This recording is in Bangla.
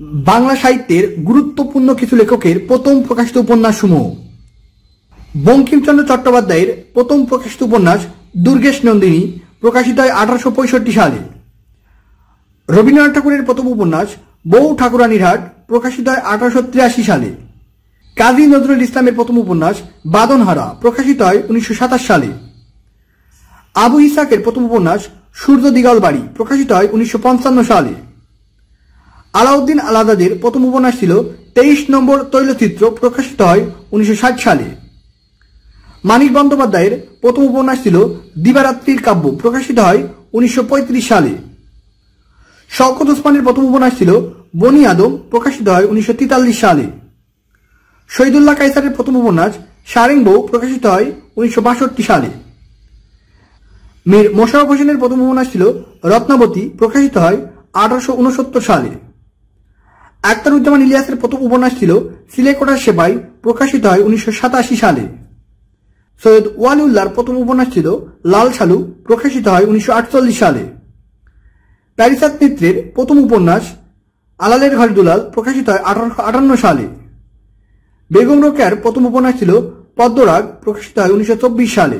বাংলা সাহিত্যের গুরুত্বপূর্ণ কিছু লেখকের প্রথম প্রকাশিত উপন্যাসসমূহ। বঙ্কিমচন্দ্র চট্টোপাধ্যায়ের প্রথম প্রকাশিত উপন্যাস দুর্গেশ নন্দিনী প্রকাশিত হয় 1865 সালে। রবীন্দ্রনাথ ঠাকুরের প্রথম উপন্যাস বউ ঠাকুরানীর হাট প্রকাশিত হয় 1883 সালে। কাজী নজরুল ইসলামের প্রথম উপন্যাস বাঁধনহারা প্রকাশিত হয় 1927 সালে। আবু ইসাকের প্রথম উপন্যাস সূর্য দিগলবাড়ি প্রকাশিত হয় 1955 সালে। আলাউদ্দিন আলাদাদের প্রথম উপন্যাস ছিল 23 নম্বর তৈলচিত্র প্রকাশিত হয় 1960 সালে। মানিক বন্দ্যোপাধ্যায়ের প্রথম উপন্যাস ছিল দিবারাত্রির কাব্য প্রকাশিত হয় 1935 সালে। শওকত ওসমানের প্রথম উপন্যাস ছিল বনি আদম প্রকাশিত হয় 1943 সালে। শহীদুল্লাহ কায়সারের প্রথম উপন্যাস সারেং বউ প্রকাশিত হয় 1962 সালে। মীর মোশাররফ হোসেনের প্রথম উপন্যাস ছিল রত্নাবতী প্রকাশিত হয় 1869 সালে। আখতারুজ্জামান ইলিয়াসের প্রথম উপন্যাস ছিল সিলেকোঠার সেপাই প্রকাশিত হয় 1987 সালে। সৈয়দ ওয়ালিউল্লাহর প্রথম উপন্যাস ছিল লাল সালু প্রকাশিত হয় 1948 সালে। প্যারিসাত মিত্রের প্রথম উপন্যাস আলালের ঘর দুলাল প্রকাশিত হয় 1858 সালে। বেগম রোকেয়ার প্রথম উপন্যাস ছিল পদ্মরাগ প্রকাশিত হয় 1924 সালে।